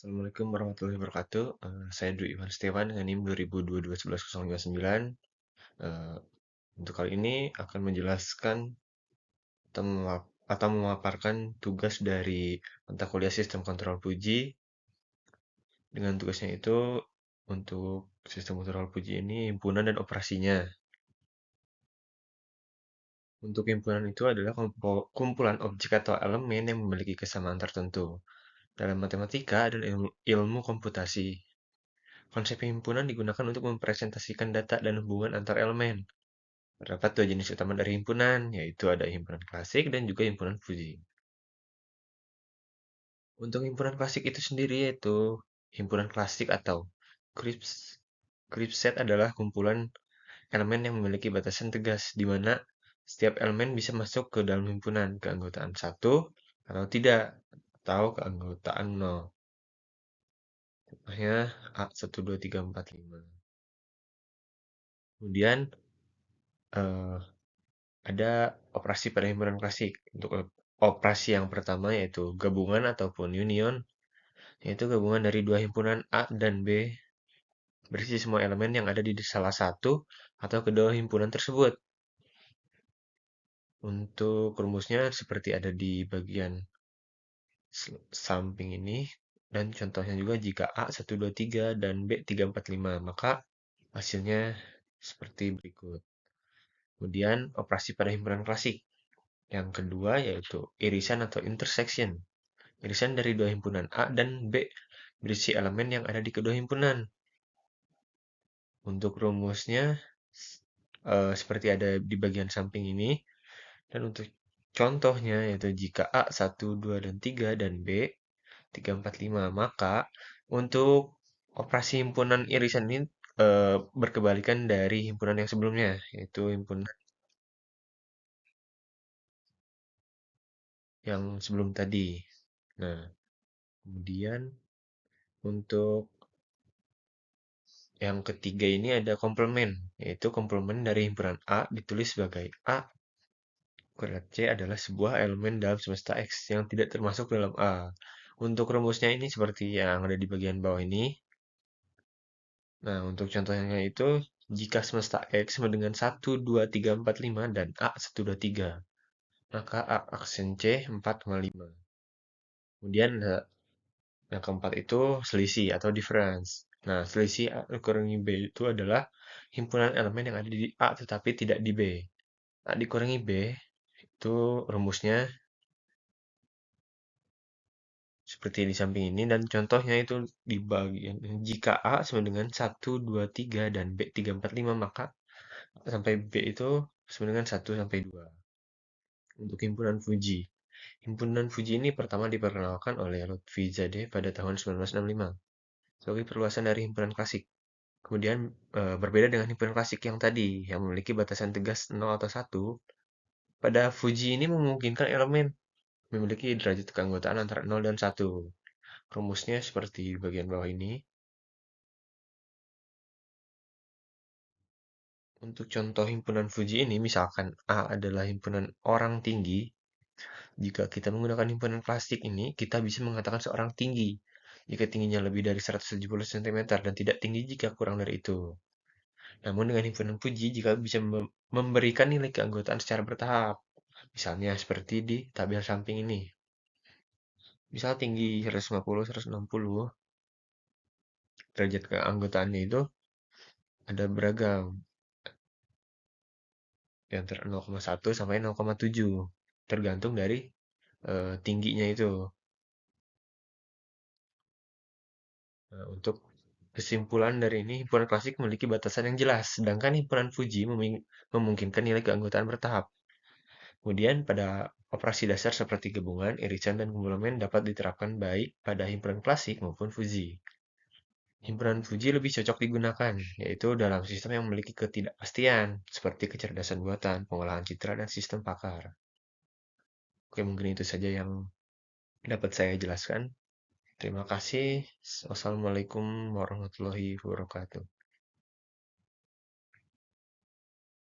Assalamualaikum warahmatullahi wabarakatuh. Saya Dwi Iwan Setiawan dengan NIM 2022 Eh, untuk kali ini akan menjelaskan atau memaparkan tugas dari mata kuliah Sistem Kontrol Puji. Dengan tugasnya itu untuk Sistem Kontrol Puji ini himpunan dan operasinya. Untuk himpunan itu adalah kumpulan objek atau elemen yang memiliki kesamaan tertentu. Dalam matematika dan ilmu komputasi. Konsep himpunan digunakan untuk mempresentasikan data dan hubungan antar elemen. Terdapat dua jenis utama dari himpunan, yaitu ada himpunan klasik dan juga himpunan Fuji. Untuk himpunan klasik itu sendiri yaitu himpunan klasik atau Krips. Kripset adalah kumpulan elemen yang memiliki batasan tegas, di mana setiap elemen bisa masuk ke dalam himpunan keanggotaan satu atau tidak, atau keanggotaan nol. Contohnya A, 1, 2, 3, 4, 5. Kemudian eh, ada operasi pada himpunan klasik. Untuk operasi yang pertama yaitu gabungan ataupun union, yaitu gabungan dari dua himpunan A dan B berisi semua elemen yang ada di salah satu atau kedua himpunan tersebut. Untuk rumusnya seperti ada di bagian samping ini, dan contohnya juga jika A 1, 2, 3 dan B 3, 4, 5, maka hasilnya seperti berikut. Kemudian operasi pada himpunan klasik. Yang kedua yaitu irisan atau intersection. Irisan dari dua himpunan A dan B berisi elemen yang ada di kedua himpunan. Untuk rumusnya seperti ada di bagian samping ini. Dan untuk contohnya yaitu jika A 1, 2, dan 3 dan B 3, 4, 5, maka untuk operasi himpunan irisan ini berkebalikan dari himpunan yang sebelumnya, yaitu himpunan yang sebelum tadi. Nah, kemudian untuk yang ketiga ini ada komplement, yaitu komplement dari himpunan A ditulis sebagai A kuadrat C adalah sebuah elemen dalam semesta X yang tidak termasuk dalam A. Untuk rumusnya ini seperti yang ada di bagian bawah ini. Nah, untuk contohnya itu, jika semesta X sama dengan 1, 2, 3, 4, 5, dan A 1, 2, 3, maka A aksen C 4,5. Kemudian yang keempat itu selisih atau difference. Nah, selisih A dikurangi B itu adalah himpunan elemen yang ada di A tetapi tidak di B. A dikurangi B itu rumusnya seperti di samping ini dan contohnya itu di bagian jika A sama dengan 1, 2, 3 dan B 3, 4, 5 maka sampai B itu sama dengan 1 sampai 2. Untuk himpunan Fuji. Himpunan Fuji ini pertama diperkenalkan oleh Lotfi-Zadeh pada tahun 1965 sebagai perluasan dari himpunan klasik. Kemudian berbeda dengan himpunan klasik yang tadi yang memiliki batasan tegas 0 atau 1, pada Fuji ini memungkinkan elemen memiliki derajat keanggotaan antara 0 dan 1. Rumusnya seperti di bagian bawah ini. Untuk contoh himpunan Fuji ini, misalkan A adalah himpunan orang tinggi. Jika kita menggunakan himpunan klasik ini, kita bisa mengatakan seorang tinggi jika tingginya lebih dari 170 cm dan tidak tinggi jika kurang dari itu. Namun dengan himpunan Fuji, jika bisa memberikan nilai keanggotaan secara bertahap. Misalnya seperti di tabel samping ini. Misal tinggi 150, 160, derajat keanggotaannya itu ada beragam. Yang antara 0,1 sampai 0,7. Tergantung dari tingginya itu. Nah, untuk kesimpulan dari ini, himpunan klasik memiliki batasan yang jelas, sedangkan himpunan Fuji memungkinkan nilai keanggotaan bertahap. Kemudian, pada operasi dasar seperti gabungan, irisan, dan komplement dapat diterapkan baik pada himpunan klasik maupun Fuji. Himpunan Fuji lebih cocok digunakan, yaitu dalam sistem yang memiliki ketidakpastian, seperti kecerdasan buatan, pengolahan citra, dan sistem pakar. Oke, mungkin itu saja yang dapat saya jelaskan. Terima kasih. Wassalamualaikum warahmatullahi wabarakatuh.